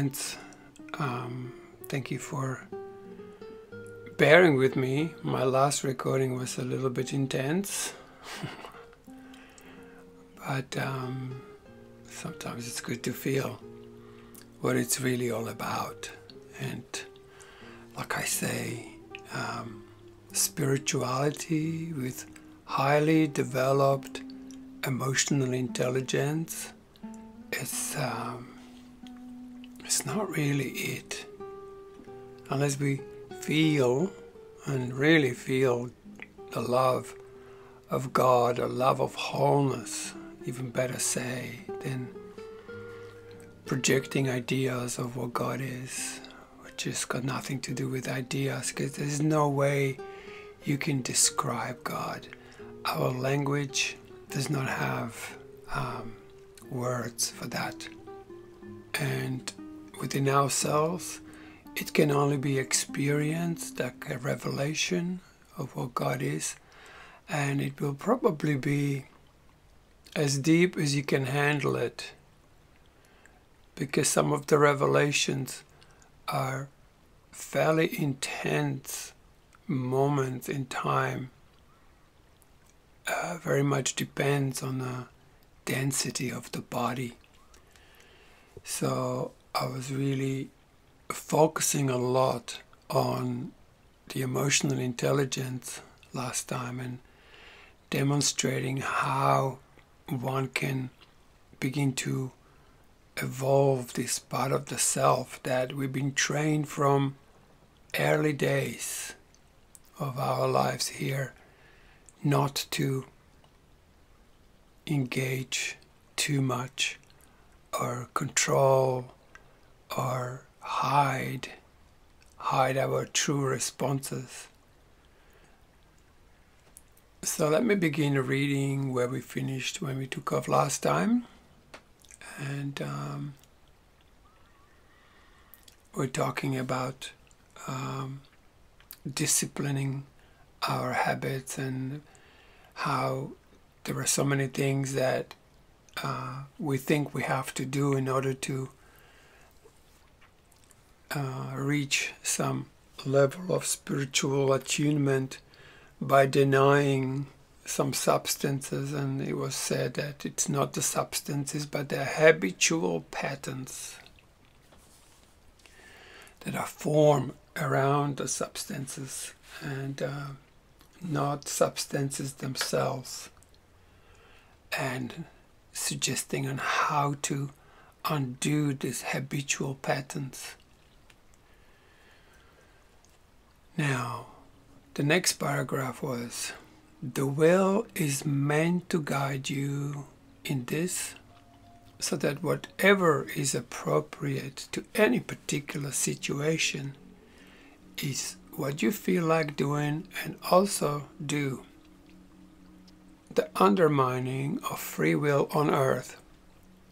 friends. Thank you for bearing with me. My last recording was a little bit intense, but sometimes it's good to feel what it's really all about. And like I say, spirituality with highly developed emotional intelligence, it's not really it. Unless we feel and really feel the love of God, or love of wholeness, even better say, than projecting ideas of what God is, which has got nothing to do with ideas, because there's no way you can describe God. Our language does not have words for that. And within ourselves, it can only be experienced, like a revelation of what God is. And it will probably be as deep as you can handle it, because some of the revelations are fairly intense moments in time. Very much depends on the density of the body. So I was really focusing a lot on the emotional intelligence last time and demonstrating how one can begin to evolve this part of the self that we've been trained from early days of our lives here not to engage too much or control or hide our true responses. So let me begin reading where we finished when we took off last time. And we're talking about disciplining our habits and how there are so many things that we think we have to do in order to reach some level of spiritual attunement by denying some substances. And it was said that it's not the substances but the habitual patterns that are formed around the substances, and not substances themselves, and suggesting on how to undo these habitual patterns. Now, the next paragraph was, the will is meant to guide you in this, so that whatever is appropriate to any particular situation is what you feel like doing and also do. The undermining of free will on earth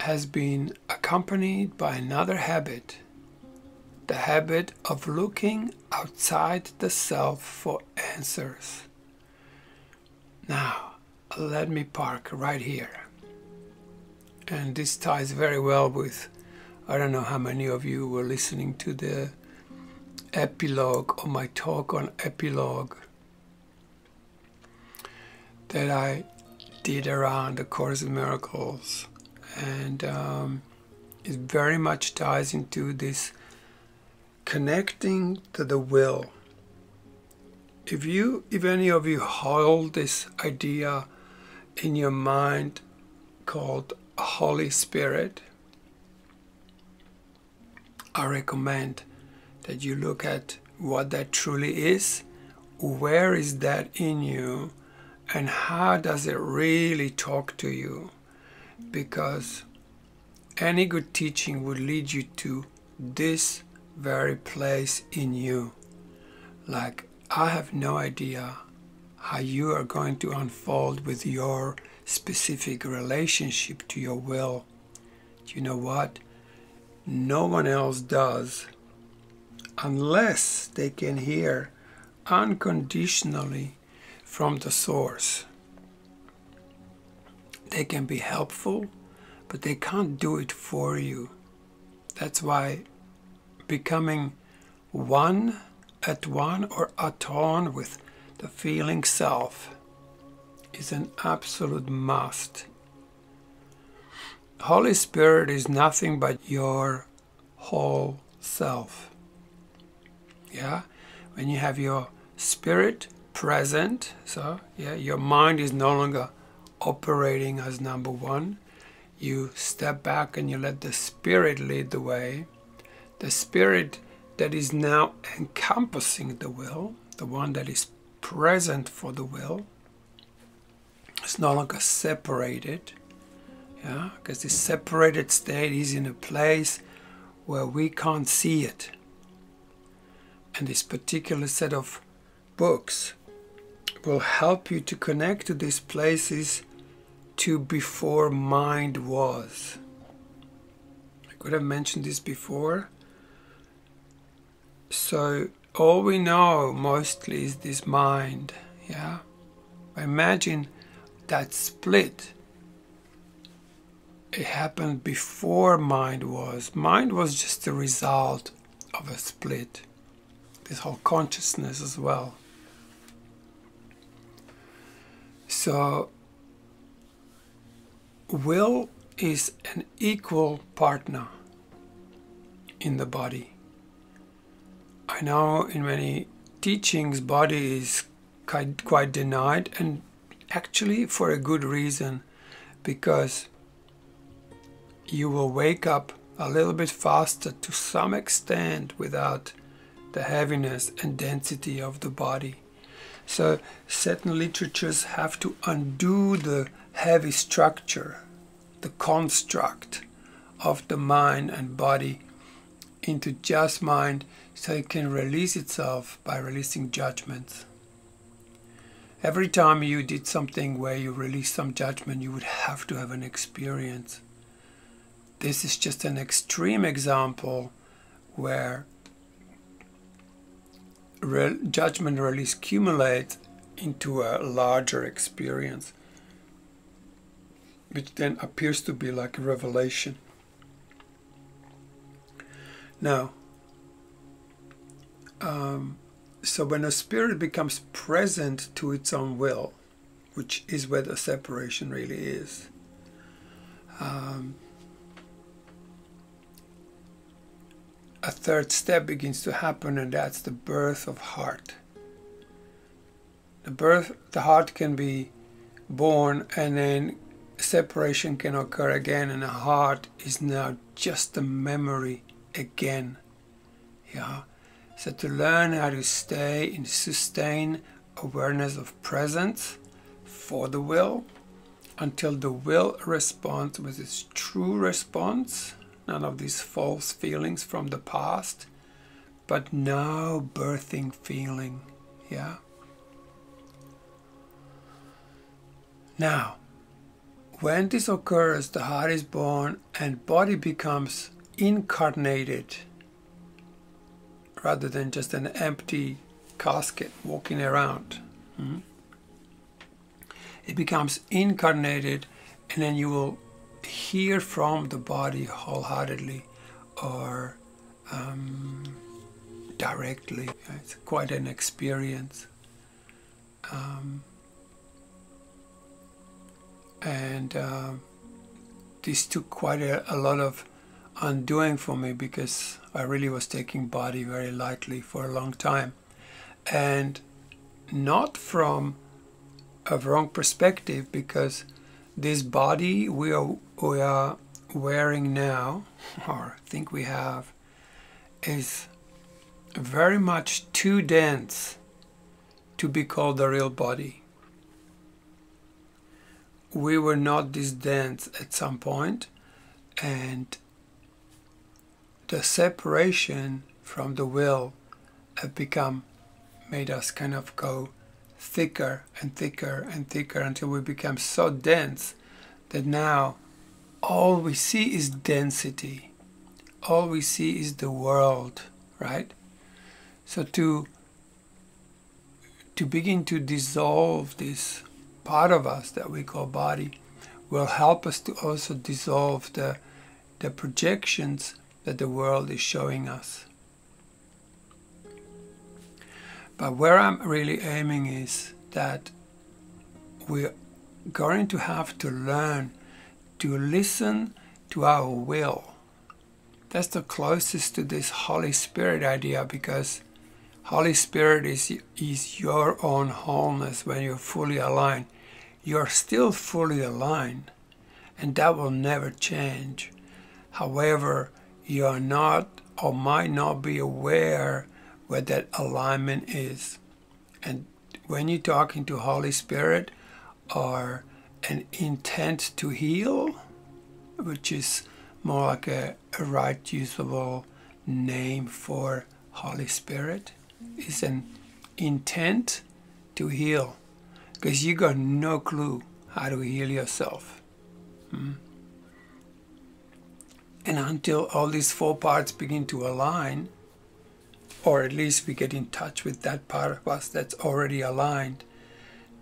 has been accompanied by another habit, the habit of looking outside the self for answers. Now, let me park right here. And this ties very well with, I don't know how many of you were listening to the epilogue of my talk on epilogue that I did around the Course in Miracles. And it very much ties into this connecting to the will. If any of you hold this idea in your mind called Holy Spirit, I recommend that you look at what that truly is, where is that in you, and how does it really talk to you. Because any good teaching will lead you to this very place in you. Like, I have no idea how you are going to unfold with your specific relationship to your will. You know what? No one else does, unless they can hear unconditionally from the source. They can be helpful, but they can't do it for you. That's why becoming one at one with the feeling self is an absolute must. Holy Spirit is nothing but your whole self. Yeah? When you have your spirit present, so yeah, your mind is no longer operating as number one. You step back and you let the Spirit lead the way. The Spirit that is now encompassing the will, the one that is present for the will, is no longer separated. Yeah, because this separated state is in a place where we can't see it. And this particular set of books will help you to connect to these places to before mind was. I could have mentioned this before. So all we know mostly is this mind. Yeah. Imagine that split. It happened before mind was. Mind was just a result of a split. This whole consciousness as well. So will is an equal partner in the body. I know in many teachings body is quite denied, and actually for a good reason, because you will wake up a little bit faster to some extent without the heaviness and density of the body. So certain literatures have to undo the heavy structure, the construct of the mind and body into just mind, so it can release itself by releasing judgments. Every time you did something where you release some judgment, you would have to have an experience. This is just an extreme example where judgment release accumulates into a larger experience, which then appears to be like a revelation. Now, so when a spirit becomes present to its own will, which is where the separation really is, a third step begins to happen, and that's the birth of heart. The heart can be born, and then separation can occur again, and the heart is now just a memory again. Yeah. So to learn how to stay in sustain awareness of presence for the will until the will responds with its true response, none of these false feelings from the past, but now birthing feeling. Yeah. Now, when this occurs, the heart is born and body becomes incarnated rather than just an empty casket walking around. It becomes incarnated, and then you will hear from the body wholeheartedly or directly. It's quite an experience. This took quite a lot of undoing for me, because I really was taking body very lightly for a long time, and not from a wrong perspective, because this body we are wearing now, or think we have, is very much too dense to be called a real body. We were not this dense at some point, and the separation from the will made us kind of go thicker and thicker and thicker until we become so dense that now all we see is density. All we see is the world, right? So to begin to dissolve this part of us that we call body will help us to also dissolve the projections that the world is showing us. But where I'm really aiming is that we're going to have to learn to listen to our will. That's the closest to this Holy Spirit idea, because Holy Spirit is your own wholeness when you're fully aligned. You're still fully aligned, and that will never change. However, you are not or might not be aware where that alignment is. And when you're talking to Holy Spirit or an intent to heal, which is more like a right usable name for Holy Spirit, is an intent to heal, because you got no clue how to heal yourself. And until all these four parts begin to align, or at least we get in touch with that part of us that's already aligned,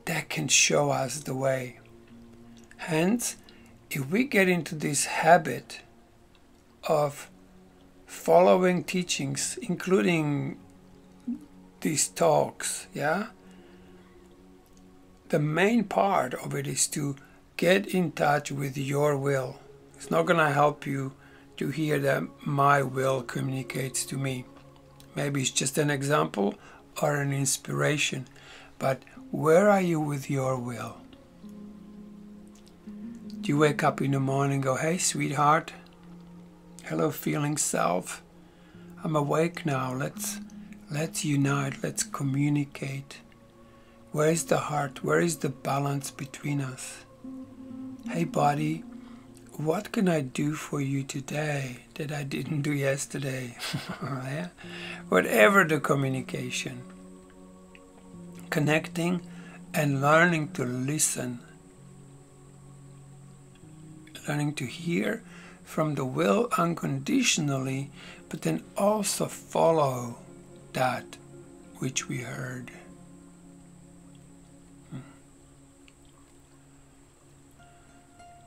that can show us the way. Hence, if we get into this habit of following teachings, including these talks, the main part of it is to get in touch with your will. It's not going to help you to hear that my will communicates to me. Maybe it's just an example or an inspiration, but where are you with your will? Do you wake up in the morning and go, hey sweetheart, hello feeling self, I'm awake now, let's unite, let's communicate. Where is the heart? Where is the balance between us? Hey body, what can I do for you today that I didn't do yesterday? Yeah? Whatever the communication. Connecting and learning to listen. Learning to hear from the will unconditionally, but then also follow that which we heard.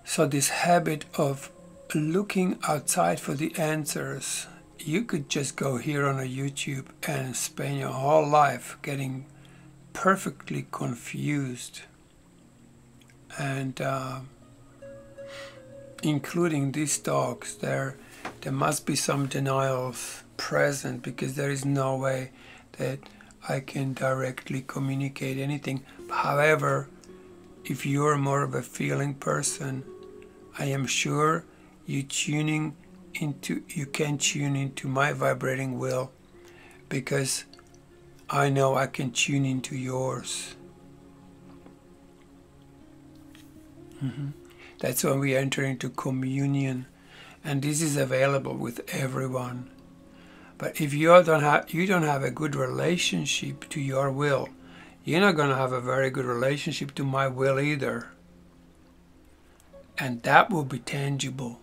So this habit of looking outside for the answers, you could just go here on a YouTube and spend your whole life getting perfectly confused, and including these talks, there must be some denials present, because there is no way that I can directly communicate anything. However, if you're more of a feeling person, I am sure you can tune into my vibrating will, because I know I can tune into yours. That's when we enter into communion, and this is available with everyone. But if you don't have a good relationship to your will, you're not going to have a very good relationship to my will either. And that will be tangible.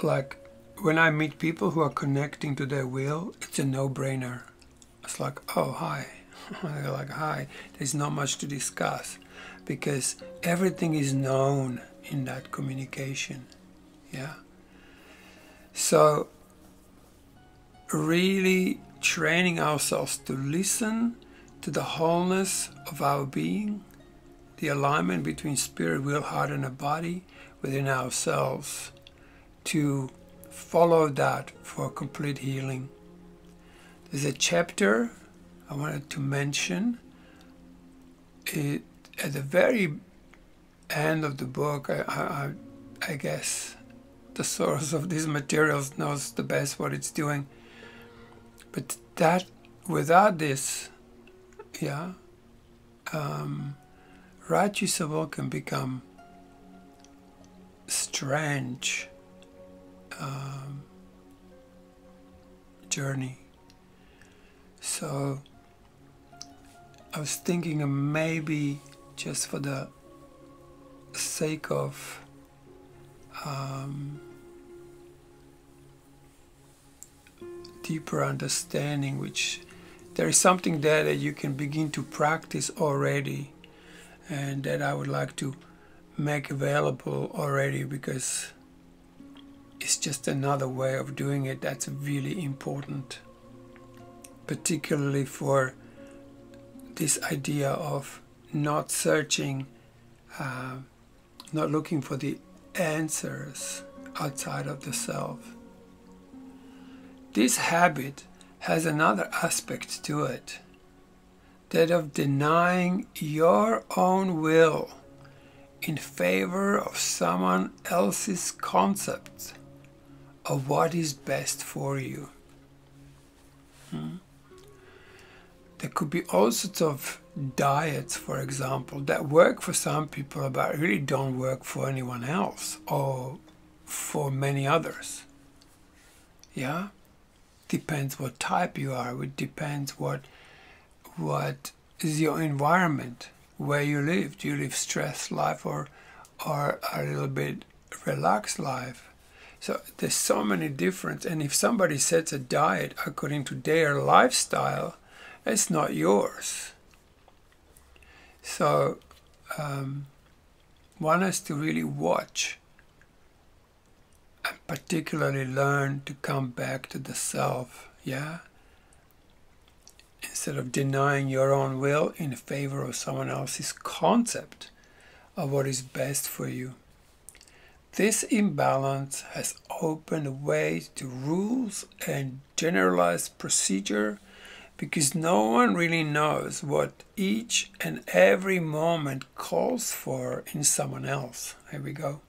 Like when I meet people who are connecting to their will, it's a no-brainer. It's like, oh, hi. They're like, hi. There's not much to discuss, because everything is known in that communication. Yeah. So really training ourselves to listen to the wholeness of our being, the alignment between spirit, will, heart, and a body within ourselves, to follow that for complete healing. There's a chapter I wanted to mention. At the very end of the book, I guess the source of these materials knows the best what it's doing. But that, without this, right use of will can become strange journey. So I was thinking of maybe, just for the sake of deeper understanding, which there is something there that you can begin to practice already, and that I would like to make available already, because is just another way of doing it that's really important, particularly for this idea of not searching, not looking for the answers outside of the self. This habit has another aspect to it, that of denying your own will in favor of someone else's concept of what is best for you. There could be all sorts of diets, for example, that work for some people but really don't work for anyone else or for many others. Yeah? Depends what type you are. It depends what is your environment, where you live. Do you live stressed life or a little bit relaxed life? So there's so many different, and if somebody sets a diet according to their lifestyle, it's not yours. So one has to really watch and particularly learn to come back to the self, yeah? Instead of denying your own will in favor of someone else's concept of what is best for you. This imbalance has opened a way to rules and generalized procedure, because no one really knows what each and every moment calls for in someone else. Here we go.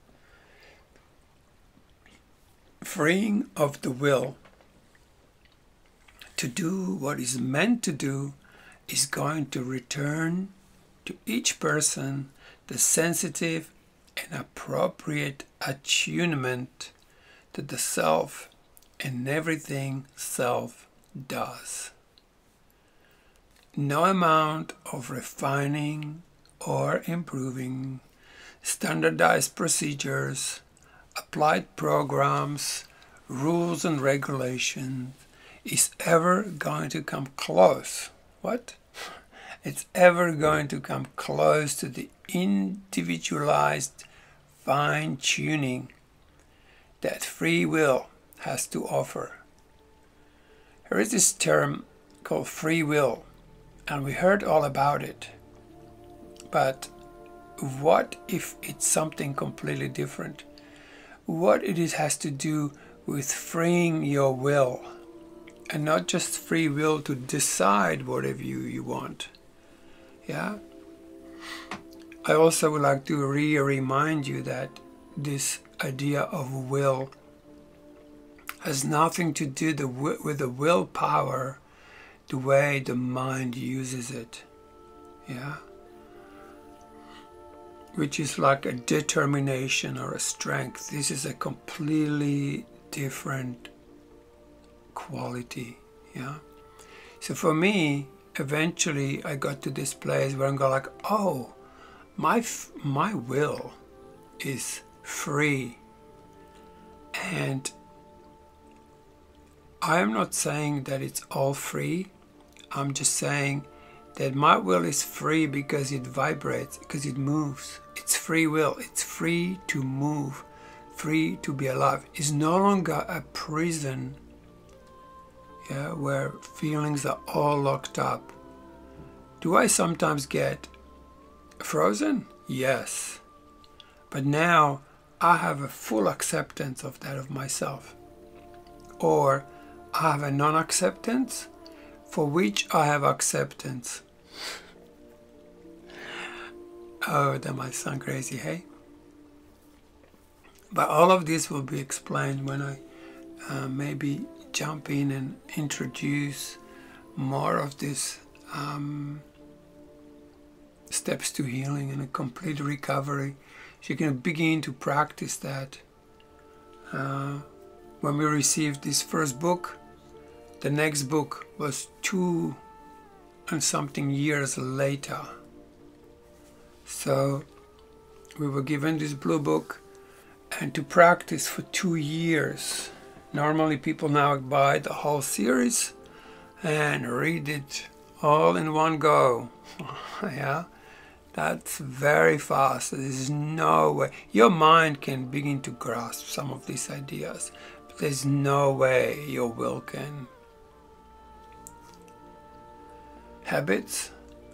Freeing of the will to do what is meant to do is going to return to each person the sensitive and appropriate attunement to the self and everything self does. No amount of refining or improving, standardized procedures, applied programs, rules and regulations is ever going to come close. What? It's ever going to come close to the individualized fine-tuning that free will has to offer. There is this term called free will, and we heard all about it. But what if it's something completely different? What it has to do with freeing your will, and not just free will to decide whatever you want. Yeah? I also would like to remind you that this idea of will has nothing to do with the willpower, the way the mind uses it. Yeah? Which is like a determination or a strength. This is a completely different quality. Yeah. So for me, eventually I got to this place where I'm going like, oh, my will is free, and I am not saying that it's all free. I'm just saying that my will is free because it vibrates, because it moves. It's free will. It's free to move, free to be alive. It's no longer a prison, yeah, where feelings are all locked up. Do I sometimes get frozen? Yes. But now I have a full acceptance of that of myself. Or I have a non-acceptance for which I have acceptance. Oh, that might sound crazy, hey? But all of this will be explained when I maybe jump in and introduce more of this steps to healing and a complete recovery. So you can begin to practice that. When we received this first book, the next book was 2 and something years later. So we were given this blue book and to practice for 2 years. Normally people now buy the whole series and read it all in one go. Yeah, That's very fast. There's no way. Your mind can begin to grasp some of these ideas, but there's no way your will can. Habits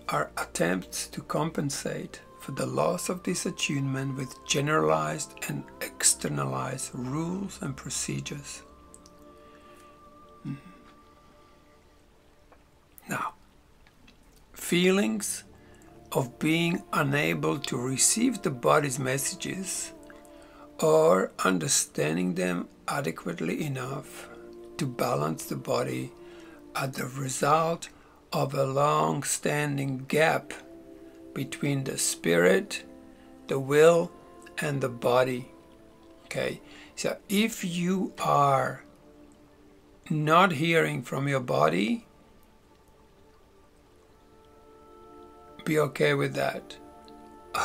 are attempts to compensate for the loss of this attunement with generalized and externalized rules and procedures. Now, feelings of being unable to receive the body's messages or understanding them adequately enough to balance the body are the result of a long-standing gap between the spirit, the will, and the body. Okay, so if you are not hearing from your body, be okay with that,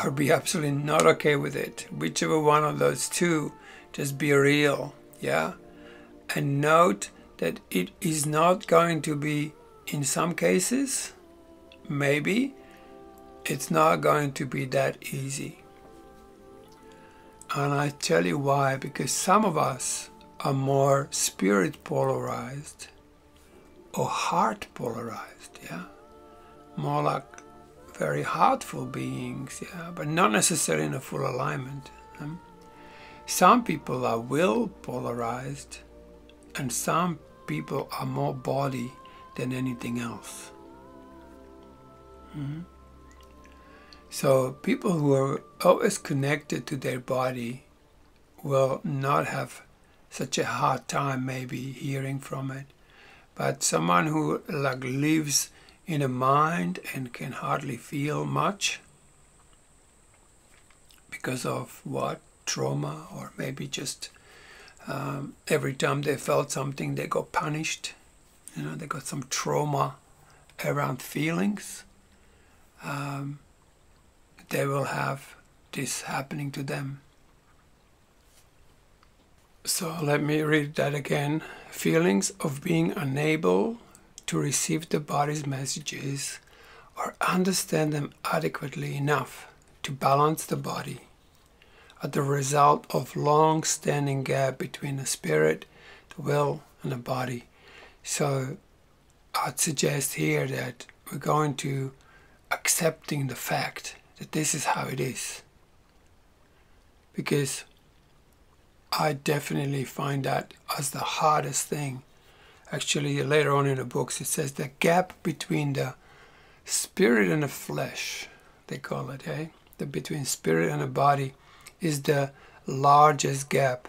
or be absolutely not okay with it. Whichever one of those two, just be real, yeah? And note that it is not going to be, in some cases, maybe, it's not going to be that easy. And I tell you why, because some of us are more spirit polarized or heart polarized, yeah? More like very heartful beings, yeah, but not necessarily in a full alignment. Some people are will polarized, and some people are more body than anything else. So people who are always connected to their body will not have such a hard time maybe hearing from it. But someone who like lives in a mind and can hardly feel much because of what? Trauma, or maybe just every time they felt something they got punished. You know, they got some trauma around feelings. They will have this happening to them. So let me read that again. Feelings of being unable to receive the body's messages or understand them adequately enough to balance the body are the result of long-standing gap between the spirit, the will, and the body. So I'd suggest here that we're going to accepting the fact that this is how it is. Because I definitely find that as the hardest thing. Actually, later on in the books, it says the gap between the spirit and the flesh, they call it, between spirit and the body is the largest gap.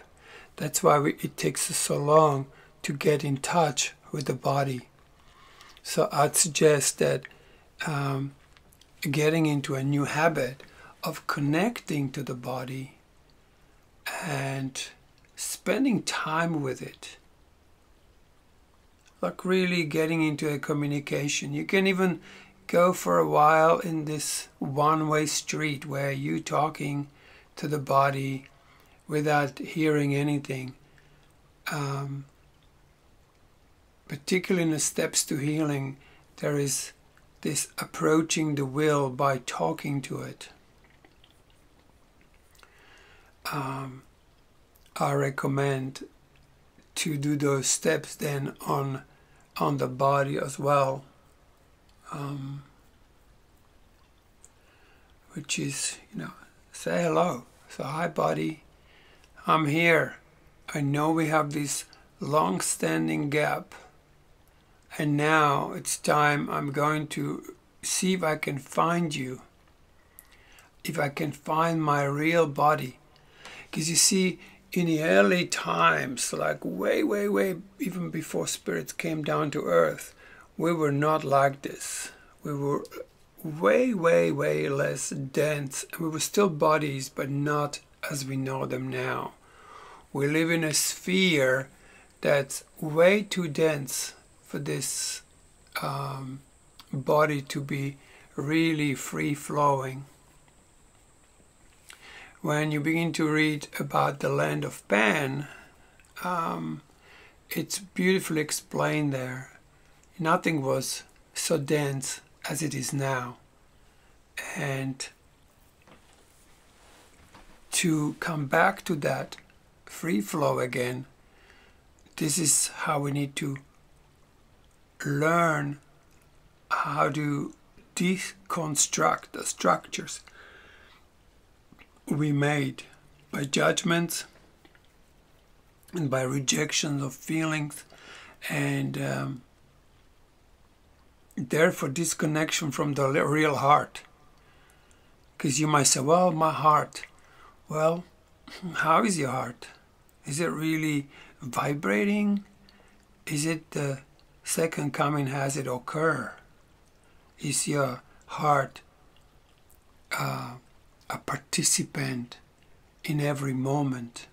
That's why it takes us so long to get in touch with the body. So I'd suggest that getting into a new habit of connecting to the body and spending time with it. Like really getting into a communication. You can even go for a while in this one-way street where you talking to the body without hearing anything. Particularly in the steps to healing, there is this approaching the will by talking to it. I recommend to do those steps then on the body as well, which is, say hello. So, hi body, I'm here. I know we have this long-standing gap, and now it's time. I'm going to see if I can find you, if I can find my real body. Because you see, in the early times, like way, even before spirits came down to earth, we were not like this. We were way less dense. We were still bodies, but not as we know them now. We live in a sphere that's way too dense for this body to be really free-flowing. When you begin to read about the land of Pan, it's beautifully explained there. Nothing was so dense as it is now. And to come back to that free flow again, this is how we need to learn how to deconstruct the structures we made by judgments and by rejections of feelings, and therefore disconnection from the real heart. Because you might say, well, my heart. Well, how is your heart? Is it really vibrating? Is it the second coming has it occur? Is your heart a participant in every moment?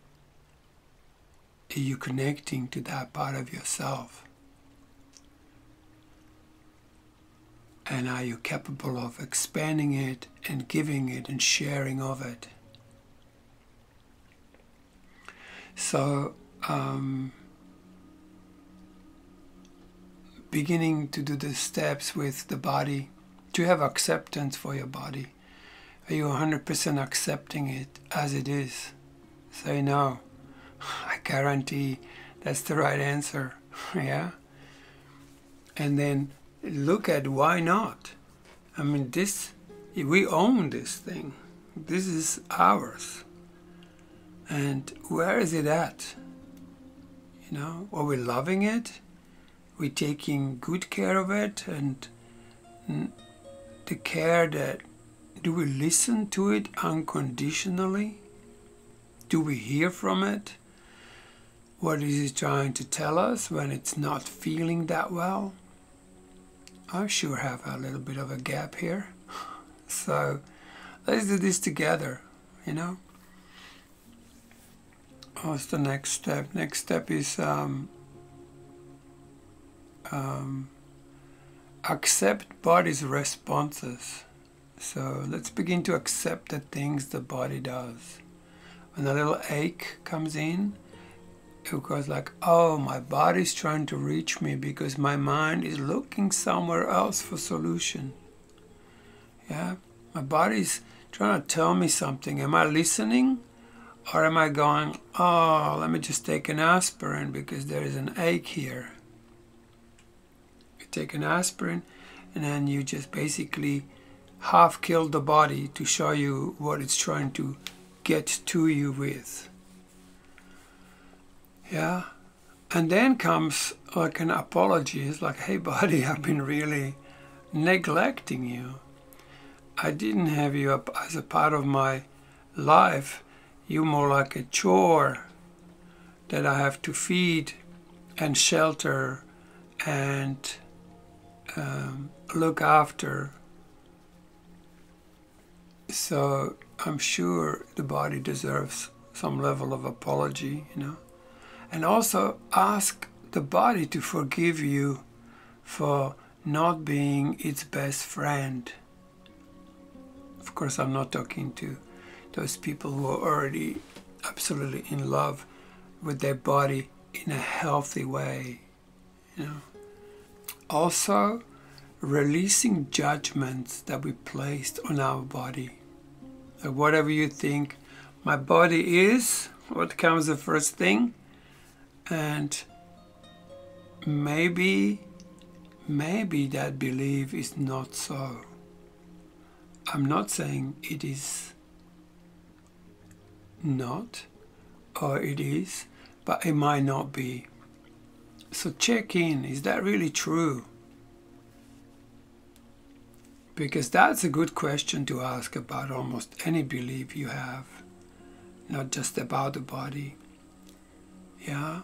Are you connecting to that part of yourself? And are you capable of expanding it and giving it and sharing of it? So, beginning to do the steps with the body, to have acceptance for your body. Are you 100% accepting it as it is? Say no. I guarantee that's the right answer. Yeah? And then look at why not. I mean, we own this thing. This is ours. And where is it at? You know, are we loving it? We're taking good care of it, and the care that, do we listen to it unconditionally? Do we hear from it? What is it trying to tell us when it's not feeling that well? I sure have a little bit of a gap here. So let's do this together, you know. What's the next step? Next step is accept body's responses. So let's begin to accept the things the body does. When a little ache comes in, it goes like, oh, my body's trying to reach me because my mind is looking somewhere else for solution. Yeah, my body's trying to tell me something. Am I listening? Or am I going, oh, let me just take an aspirin because there is an ache here. You take an aspirin and then you just basically half kill the body to show you what it's trying to get to you with. Yeah, and then comes like an apology. It's like, hey body, I've been really neglecting you. I didn't have you up as a part of my life. You're more like a chore that I have to feed and shelter and look after. So I'm sure the body deserves some level of apology, you know. And also ask the body to forgive you for not being its best friend. Of course, I'm not talking to those people who are already absolutely in love with their body in a healthy way, you know. Also, releasing judgments that we placed on our body. Like whatever you think my body is, what comes the first thing? And maybe that belief is not so. I'm not saying it is not, or it is, but it might not be. So check in, is that really true? Because that's a good question to ask about almost any belief you have, not just about the body. Yeah?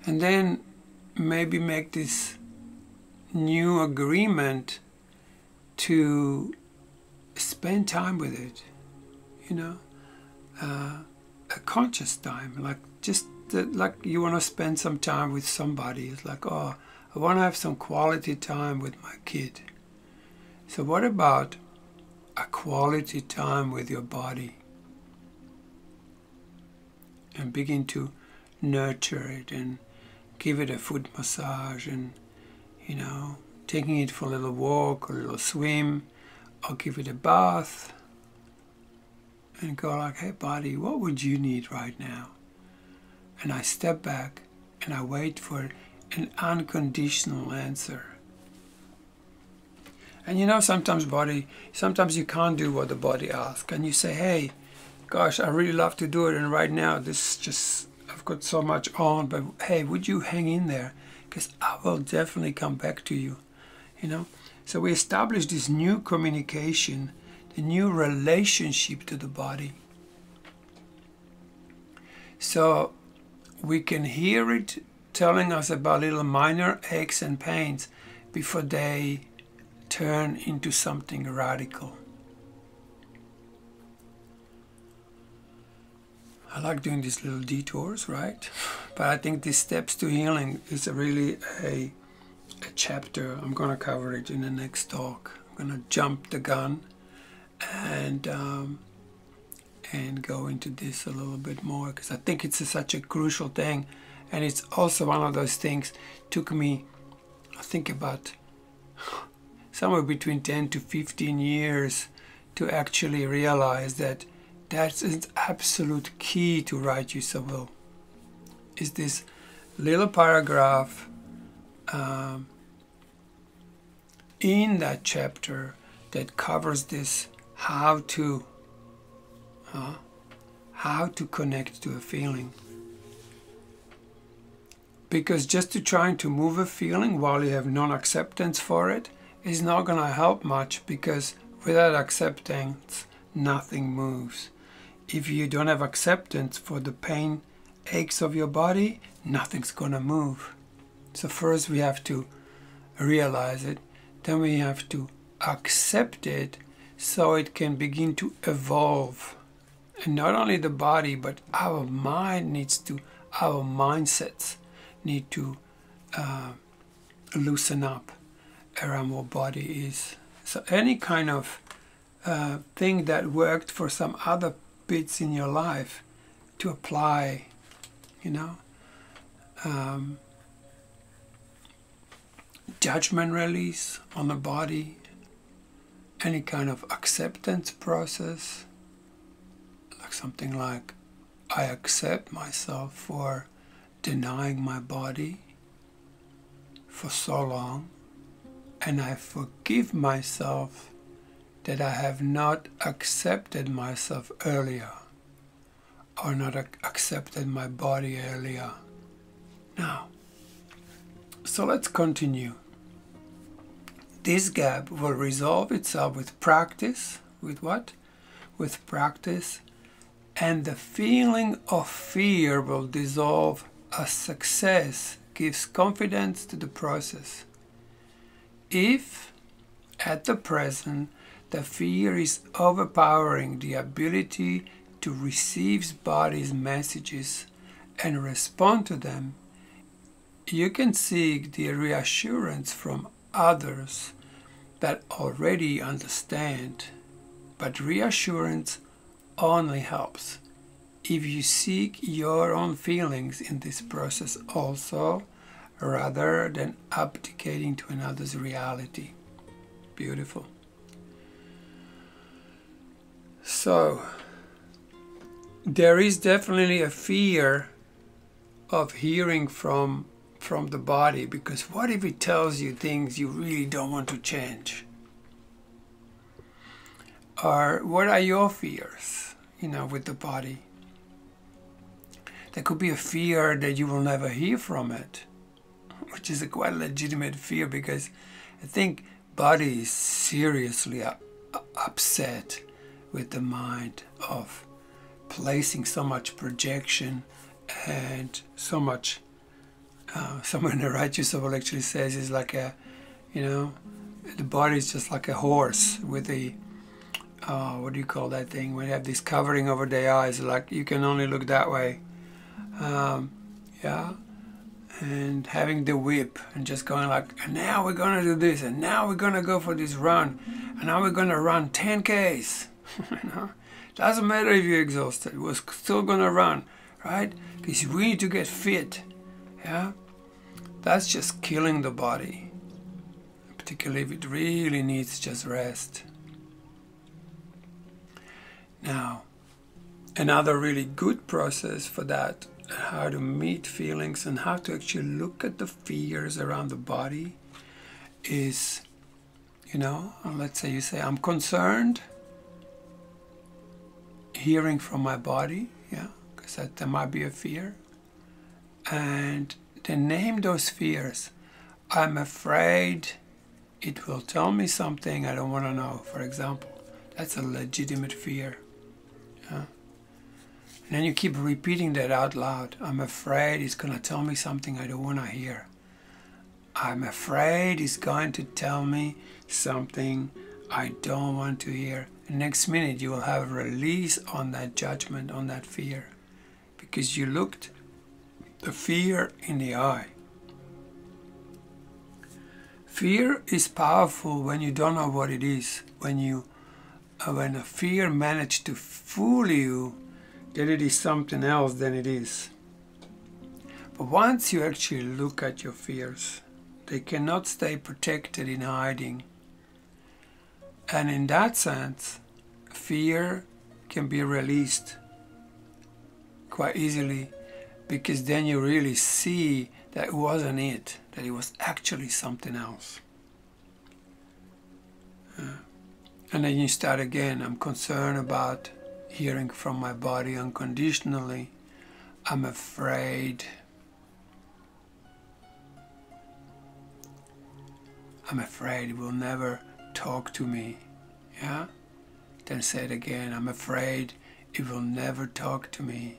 And then maybe make this new agreement to spend time with it, you know, a conscious time, like just like you want to spend some time with somebody. It's like, oh, I want to have some quality time with my kid. So what about a quality time with your body? And begin to nurture it and give it a foot massage and, you know, taking it for a little walk or a little swim, or give it a bath and go like, hey body, what would you need right now? And I step back and I wait for an unconditional answer. And you know, sometimes you can't do what the body asks. And you say, hey, gosh, I really love to do it. And right now, this just, I've got so much on. But hey, would you hang in there? Because I will definitely come back to you. You know? So we establish this new communication, the new relationship to the body. So we can hear it telling us about little minor aches and pains before they turn into something radical. I like doing these little detours, right? But I think these steps to healing is really a chapter. I'm going to cover it in the next talk. I'm going to jump the gun and go into this a little bit more, because I think it's such a crucial thing. And it's also one of those things took me, I think, about somewhere between 10 to 15 years to actually realize that that's an absolute key to Right Use of Will. Is this little paragraph in that chapter that covers this how to connect to a feeling. Because just to trying to move a feeling while you have non-acceptance for it is not going to help much, because without acceptance, nothing moves. If you don't have acceptance for the pain, aches of your body, nothing's going to move. So first we have to realize it, then we have to accept it so it can begin to evolve. And not only the body, but our mind needs to, our mindsets need to loosen up around what body is. So any kind of thing that worked for some other bits in your life to apply, you know, judgment release on the body, any kind of acceptance process, like something like, I accept myself for denying my body for so long, and I forgive myself that I have not accepted myself earlier, or not accepted my body earlier. Now, so let's continue. This gap will resolve itself with practice. With what? With practice. And the feeling of fear will dissolve as success gives confidence to the process. If, at the present, the fear is overpowering the ability to receive body's messages and respond to them, you can seek the reassurance from others that already understand. But reassurance only helps if you seek your own feelings in this process also, rather than abdicating to another's reality. Beautiful. So, there is definitely a fear of hearing from the body, because what if it tells you things you really don't want to change? Or what are your fears, you know, with the body? There could be a fear that you will never hear from it, which is a quite legitimate fear, because I think body is seriously upset with the mind of placing so much projection and so much. Someone in the Right Use of Will actually says it's like a, you know, the body is just like a horse with a, what do you call that thing? When you have this covering over the eyes, like you can only look that way. Yeah, and having the whip and just going like, and now we're gonna do this, and now we're gonna go for this run, and now we're gonna run 10 Ks. You know, doesn't matter if you're exhausted, we're still gonna run, right? Because we need to get fit. Yeah, that's just killing the body, particularly if it really needs just rest. Now, Another really good process for that, how to meet feelings and how to actually look at the fears around the body is, let's say you say, I'm concerned, hearing from my body, because there might be a fear, and then name those fears. I'm afraid it will tell me something I don't want to know, for example. That's a legitimate fear. And then you keep repeating that out loud. I'm afraid it's going to tell me something I don't want to hear. I'm afraid it's going to tell me something I don't want to hear. And next minute you will have a release on that judgment, on that fear. Because you looked the fear in the eye. Fear is powerful when you don't know what it is. When a fear managed to fool you that it is something else than it is. But once you actually look at your fears, they cannot stay protected in hiding. And in that sense, fear can be released quite easily, because then you really see that it wasn't it, that it was actually something else. And then you start again. I'm concerned about hearing from my body unconditionally. I'm afraid. I'm afraid it will never talk to me. Yeah? Then say it again. I'm afraid it will never talk to me.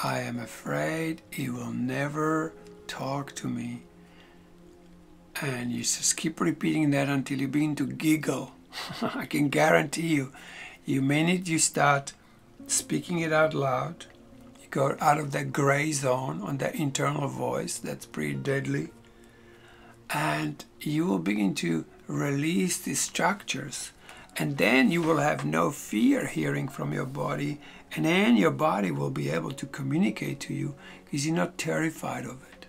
I am afraid it will never talk to me. And you just keep repeating that until you begin to giggle. I can guarantee you, the minute you start speaking it out loud, you go out of that gray zone on that internal voice that's pretty deadly, and you will begin to release these structures, and then you will have no fear hearing from your body, and then your body will be able to communicate to you because you're not terrified of it.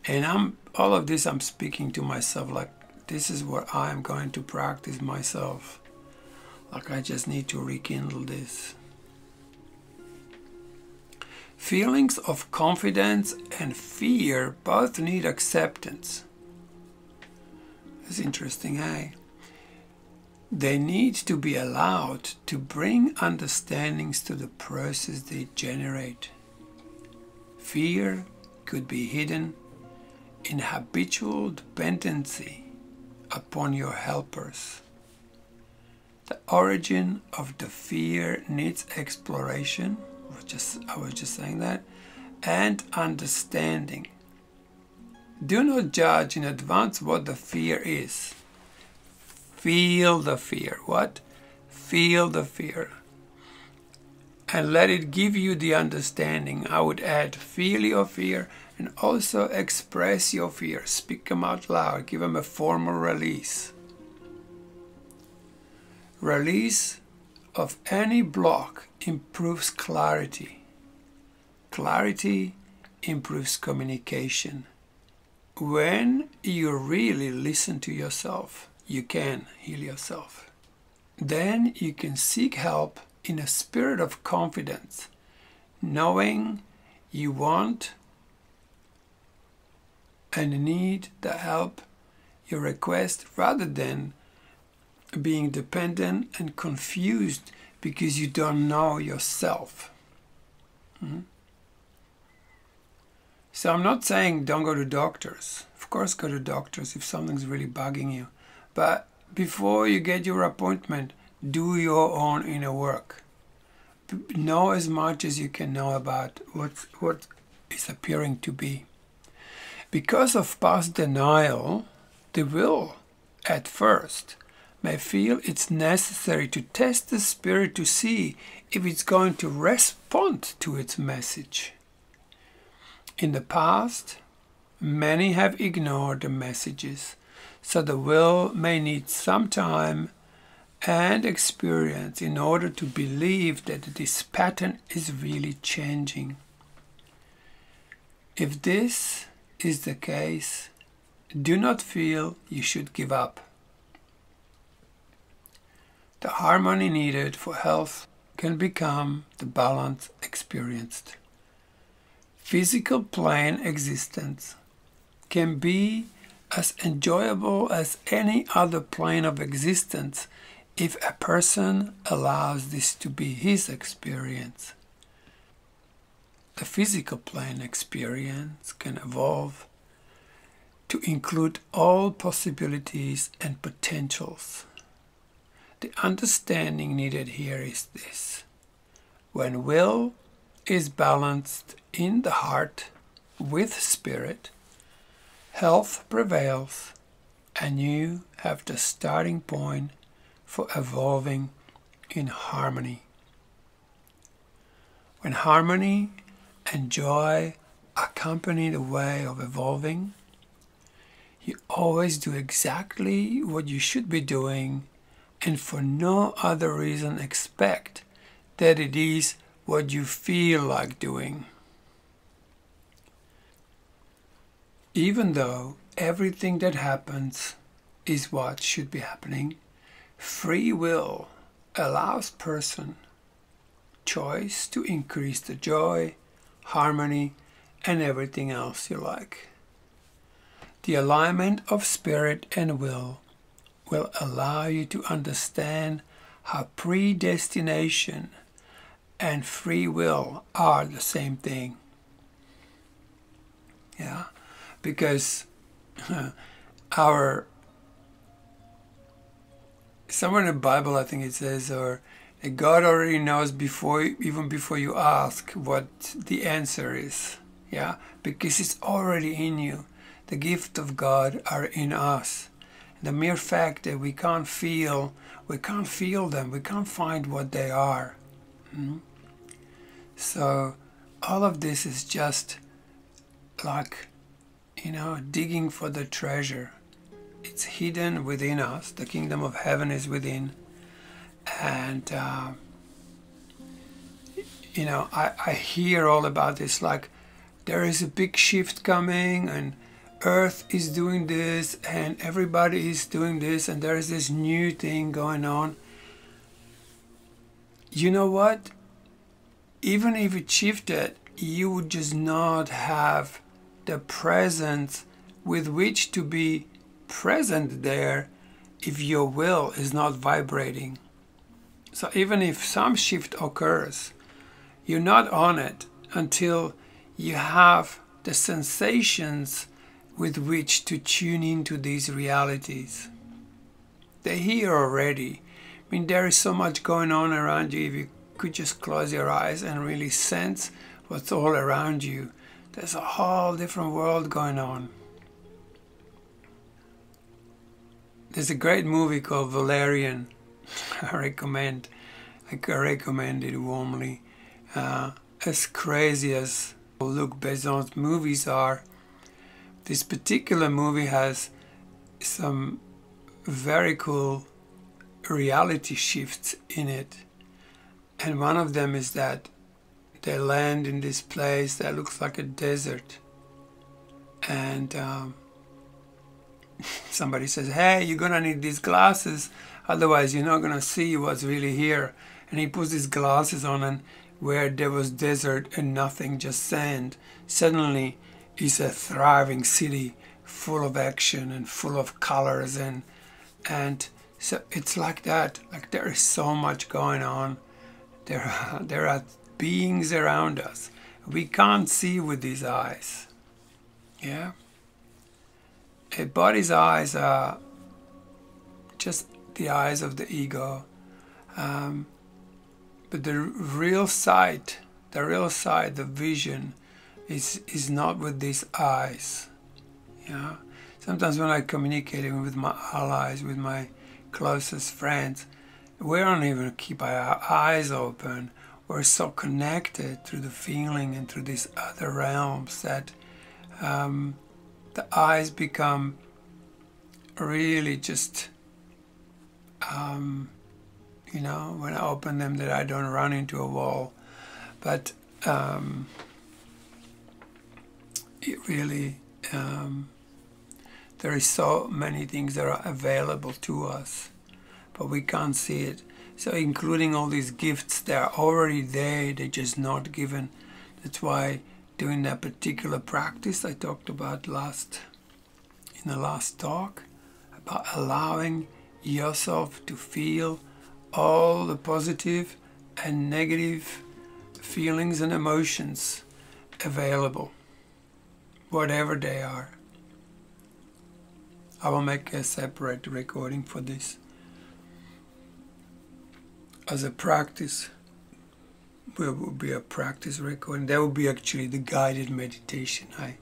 And all of this I'm speaking to myself, like this is what I'm going to practice myself. Like I just need to rekindle this. Feelings of confidence and fear both need acceptance. That's interesting, eh? They need to be allowed to bring understandings to the process they generate. Fear could be hidden in habitual dependency upon your helpers. The origin of the fear needs exploration, I was just saying that, and understanding. Do not judge in advance what the fear is. Feel the fear. What? Feel the fear. And let it give you the understanding. I would add, feel your fear and also express your fear. Speak them out loud. Give them a formal release. Release of any block improves clarity. Clarity improves communication. When you really listen to yourself, you can heal yourself. Then you can seek help in a spirit of confidence, knowing you want and need the help you request, rather than being dependent and confused because you don't know yourself. So I'm not saying don't go to doctors. Of course go to doctors if something's really bugging you. But before you get your appointment, do your own inner work. Know as much as you can know about what is appearing to be. Because of past denial, the will, at first, may feel it's necessary to test the spirit to see if it's going to respond to its message. In the past, many have ignored the messages, so the will may need some time and experience in order to believe that this pattern is really changing. If this is the case, do not feel you should give up. The harmony needed for health can become the balance experienced. Physical plane existence can be as enjoyable as any other plane of existence if a person allows this to be his experience. The physical plane experience can evolve to include all possibilities and potentials. The understanding needed here is this: when will is balanced in the heart with spirit, health prevails, and you have the starting point for evolving in harmony. When harmony and joy accompany the way of evolving, you always do exactly what you should be doing, and for no other reason expect that it is what you feel like doing. Even though everything that happens is what should be happening, free will allows person choice to increase the joy, harmony, and everything else you like. The alignment of spirit and will allow you to understand how predestination and free will are the same thing. Yeah, because somewhere in the Bible, I think it says, or that God already knows even before you ask what the answer is. Yeah, because it's already in you. The gift of God are in us. The mere fact that we can't feel them, we can't find what they are. So all of this is just like, digging for the treasure. It's hidden within us. The kingdom of heaven is within. And, I hear all about this, like there is a big shift coming and Earth is doing this and everybody is doing this and there is this new thing going on. You know what? Even if it shifted, you would just not have the presence with which to be present there if your will is not vibrating. So even if some shift occurs, you're not on it until you have the sensations with which to tune into these realities. They're here already. I mean, there is so much going on around you. If you could just close your eyes and really sense what's all around you, there's a whole different world going on. There's a great movie called Valerian. I recommend it warmly. As crazy as Luc Besson's movies are, this particular movie has some very cool reality shifts in it. And one of them is that they land in this place that looks like a desert. And somebody says, hey, you're gonna need these glasses, otherwise you're not gonna see what's really here. And he puts his glasses on, and where there was desert and nothing, just sand, suddenly is a thriving city full of action and full of colors, and so it's like that. Like there is so much going on. There are beings around us we can't see with these eyes. Yeah, a body's eyes are just the eyes of the ego, but the real sight, the vision, is not with these eyes. Yeah. Sometimes when I communicate even with my allies, with my closest friends, we don't even keep our eyes open. We're so connected through the feeling and through these other realms that the eyes become really just, when I open them, that I don't run into a wall. But it really, there is so many things that are available to us, but we can't see it. So including all these gifts, they're already there, they're just not given. That's why doing that particular practice I talked about in the last talk, about allowing yourself to feel all the positive and negative feelings and emotions available, whatever they are. I will make a separate recording for this. As a practice, there will be a practice recording. That will be actually the guided meditation. I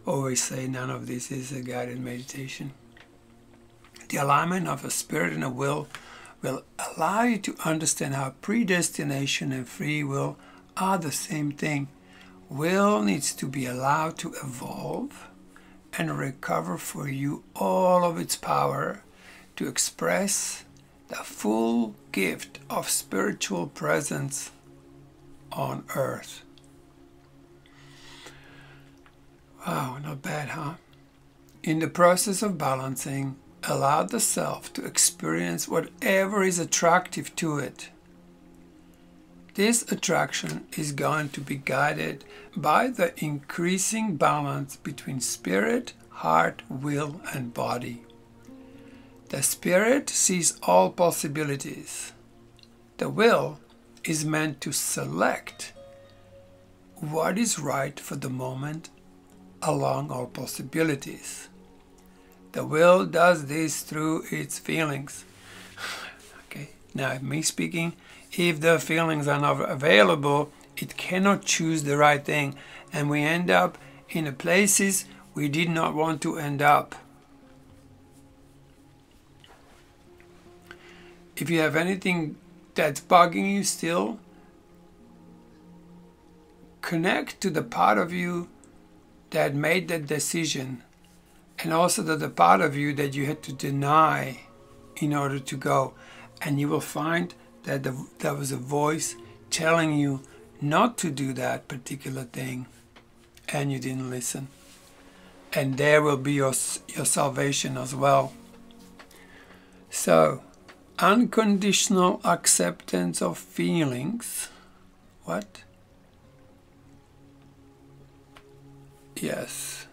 always say none of this is a guided meditation. The alignment of a spirit and a will allow you to understand how predestination and free will are the same thing. Will needs to be allowed to evolve and recover for you all of its power to express the full gift of spiritual presence on earth. Wow, not bad, huh? In the process of balancing, allow the self to experience whatever is attractive to it. This attraction is going to be guided by the increasing balance between spirit, heart, will, and body. The spirit sees all possibilities. The will is meant to select what is right for the moment along all possibilities. The will does this through its feelings. Okay, now me speaking, if the feelings are not available, it cannot choose the right thing, and we end up in the places we did not want to end up. If you have anything that's bugging you still, connect to the part of you that made that decision, and also the part of you that you had to deny in order to go. And you will find that there was a voice telling you not to do that particular thing, and you didn't listen. And there will be your salvation as well. So, unconditional acceptance of feelings. What? Yes.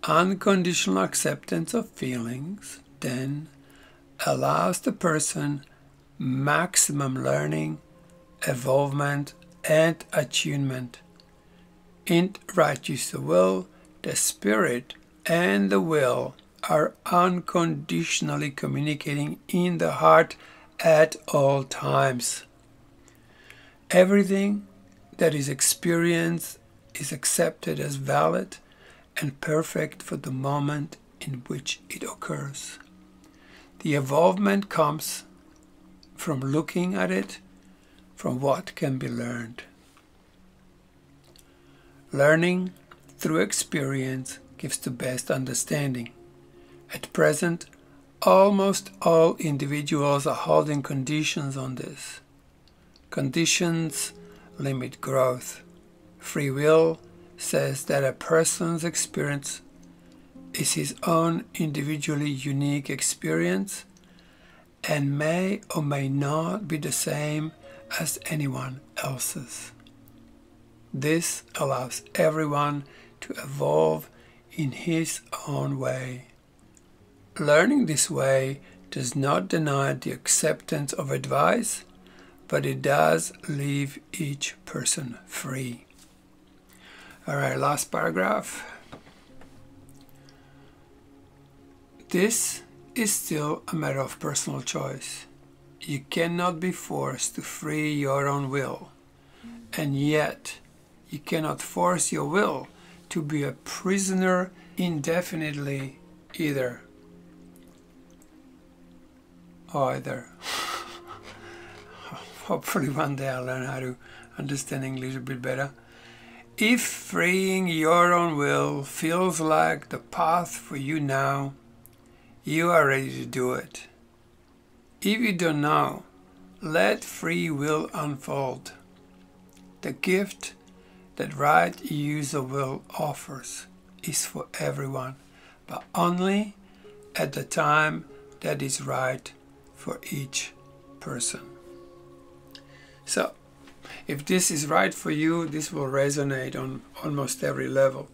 Unconditional acceptance of feelings then allows the person maximum learning, evolvement, and attunement. In right use of will, the spirit and the will are unconditionally communicating in the heart at all times. Everything that is experienced is accepted as valid and perfect for the moment in which it occurs. The evolvement comes from looking at it from what can be learned. Learning through experience gives the best understanding. At present, almost all individuals are holding conditions on this. Conditions limit growth. Free will says that a person's experience is his own individually unique experience and may or may not be the same as anyone else's. This allows everyone to evolve in his own way. Learning this way does not deny the acceptance of advice, but it does leave each person free. All right, last paragraph. This is still a matter of personal choice. You cannot be forced to free your own will, and yet you cannot force your will to be a prisoner indefinitely either. Hopefully one day I'll learn how to understand English a bit better. If freeing your own will feels like the path for you now, you are ready to do it. If you don't know, let free will unfold. The gift that right use of will offers is for everyone, but only at the time that is right for each person. So, if this is right for you, this will resonate on almost every level.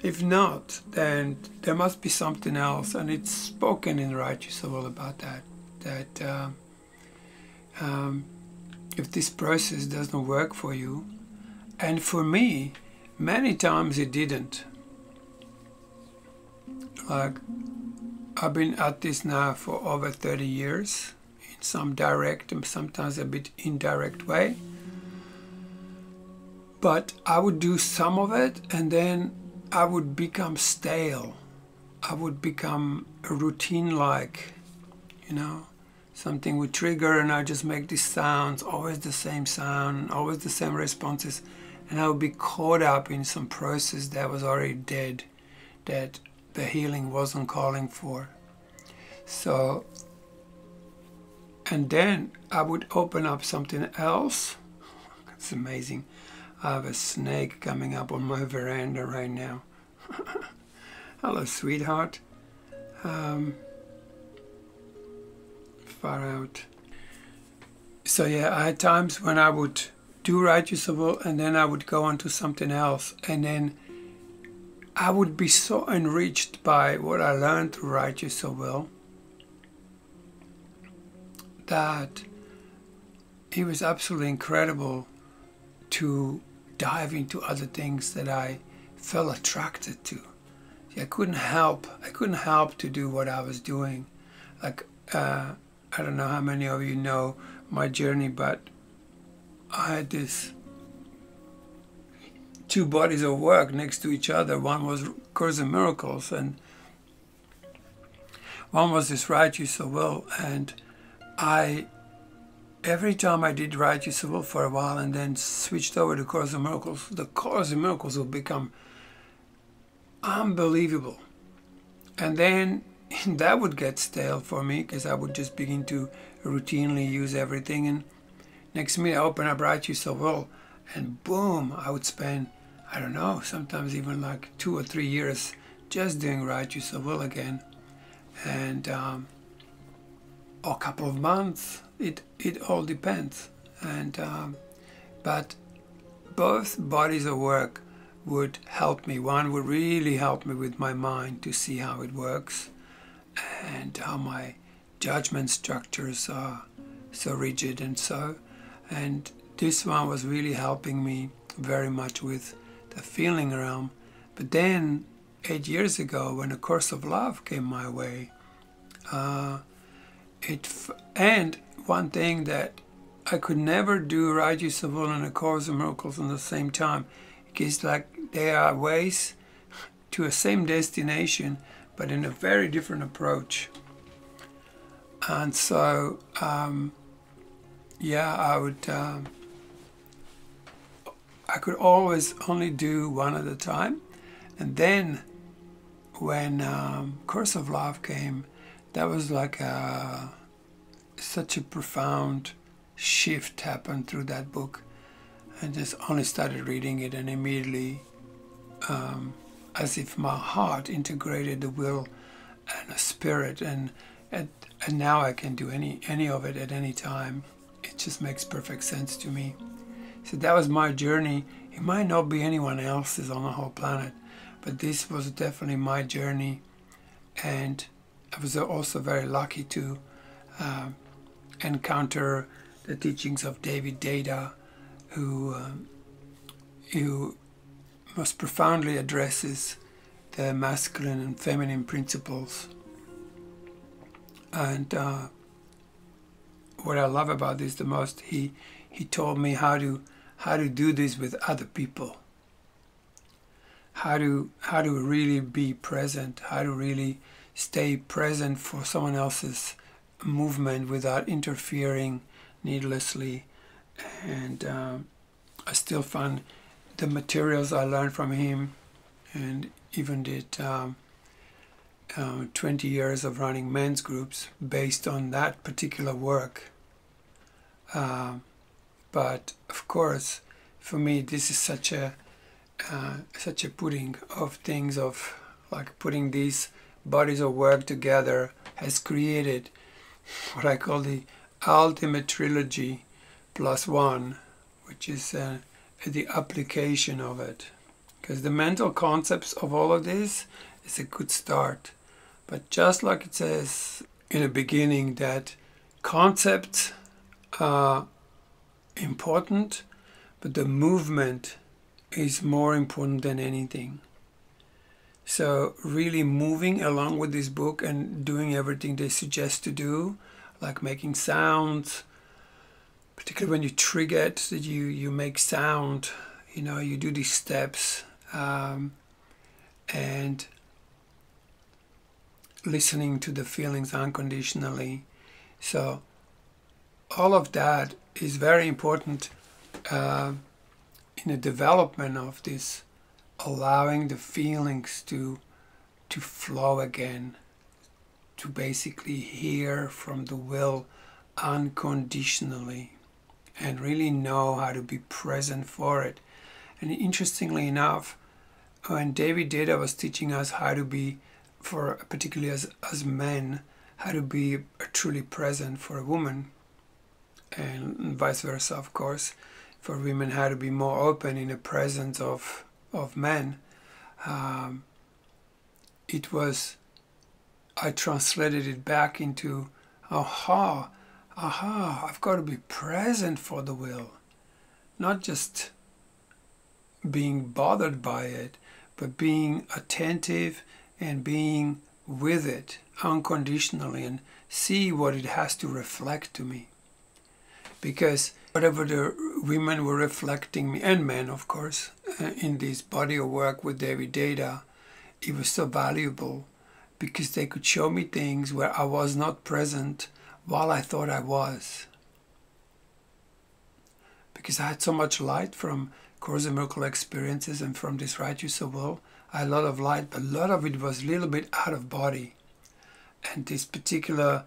If not, then there must be something else, and it's spoken in Righteous of Will about that. That if this process doesn't work for you, and for me, many times it didn't. Like, I've been at this now for over 30 years, in some direct and sometimes a bit indirect way. But I would do some of it, and then I would become stale. I would become routine-like, you know. Something would trigger and I just make these sounds, always the same sound, always the same responses. And I would be caught up in some process that was already dead, that the healing wasn't calling for. So, and then I would open up something else. It's amazing. I have a snake coming up on my veranda right now. Hello, sweetheart. Far out. So yeah, I had times when I would do Righteous of Will and then I would go on to something else, and then I would be so enriched by what I learned through Righteous of Will that it was absolutely incredible to dive into other things that I felt attracted to. I couldn't help to do what I was doing. Like, I don't know how many of you know my journey, but I had this two bodies of work next to each other. One was Course in Miracles, and one was this Righteous of Will. And every time I did Righteous of Will for a while and then switched over to Course in Miracles, the Course in Miracles would become unbelievable. And then that would get stale for me because I would just begin to routinely use everything. And next minute I open up Righteous of Will and boom, I would spend, I don't know, sometimes even like 2 or 3 years just doing Righteous of Will again. And or a couple of months, it all depends. And but both bodies of work would help me. One would really help me with my mind to see how it works and how my judgment structures are so rigid and so. And this one was really helping me very much with the feeling realm. But then 8 years ago, when A Course of Love came my way, and one thing that I could never do Righteous of Will and A Course of Miracles at the same time, because like they are ways to a same destination, but in a very different approach. And so, yeah, I could always only do one at a time. And then when Course of Love came, that was like such a profound shift happened through that book. I just only started reading it and immediately, as if my heart integrated the will and the spirit, and now I can do any of it at any time. It just makes perfect sense to me. So that was my journey. It might not be anyone else's on the whole planet, but this was definitely my journey. And I was also very lucky to encounter the teachings of David Deida, who most profoundly addresses the masculine and feminine principles. And what I love about this the most, he told me how to do this with other people, how to really be present, how to really stay present for someone else's movement without interfering needlessly. And I still find the materials I learned from him, and even did 20 years of running men's groups based on that particular work. But of course, for me, this is such a putting of things, of like putting these bodies of work together has created what I call the ultimate trilogy plus one, which is the application of it. Because the mental concepts of all of this is a good start. But just like it says in the beginning that concepts are important, but the movement is more important than anything. So really moving along with this book and doing everything they suggest to do, like making sounds, particularly when you trigger it, that you make sound, you know, you do these steps, and listening to the feelings unconditionally. So all of that is very important in the development of this, allowing the feelings to flow again, to basically hear from the will unconditionally and really know how to be present for it. And interestingly enough, when David Deida was teaching us how to be, particularly as men, how to be truly present for a woman, and vice versa, of course, for women, how to be more open in the presence of men. I translated it back into, I've got to be present for the will, not just being bothered by it, but being attentive and being with it unconditionally and see what it has to reflect to me. Because whatever the women were reflecting me, and men of course, in this body of work with David Deida, it was so valuable because they could show me things where I was not present while I thought I was. Because I had so much light from Course in Miracle experiences and from this Right Use of Will. I had a lot of light, but a lot of it was a little bit out of body. And these particular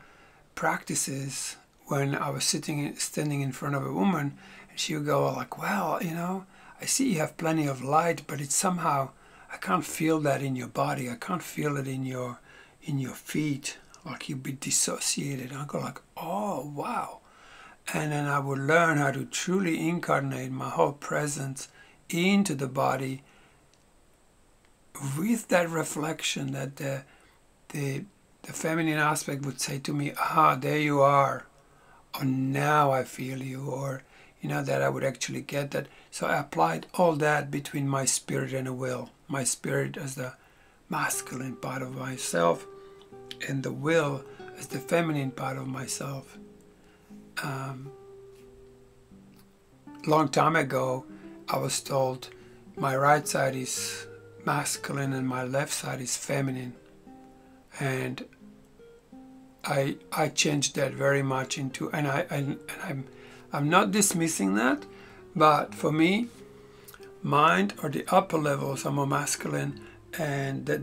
practices, when I was standing in front of a woman, and she would go like, well, you know, I see you have plenty of light, but it's somehow, I can't feel that in your body. I can't feel it in your feet, like you'd be dissociated. I go like, oh, wow. And then I would learn how to truly incarnate my whole presence into the body with that reflection that the feminine aspect would say to me, there you are, or now I feel you, or you know, that I would actually get that. So I applied all that between my spirit and the will. My spirit as the masculine part of myself and the will as the feminine part of myself. Long time ago, I was told my right side is masculine and my left side is feminine, and I changed that very much into, and I'm not dismissing that, but for me, mind or the upper levels are more masculine, and the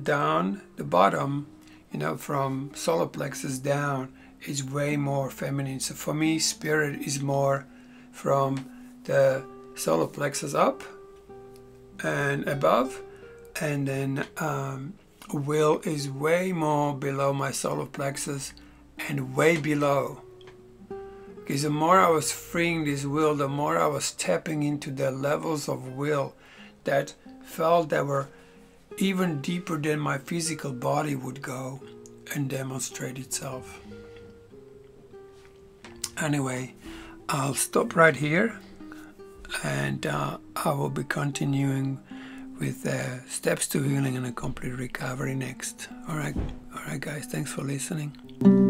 bottom, you know, from solar plexus down is way more feminine. So for me, spirit is more from the solar plexus up and above, and then will is way more below my solar plexus and way below. Because the more I was freeing this will, the more I was tapping into the levels of will that felt that were even deeper than my physical body would go and demonstrate itself. Anyway, I'll stop right here, and I will be continuing with steps to healing and a complete recovery next. All right guys, thanks for listening.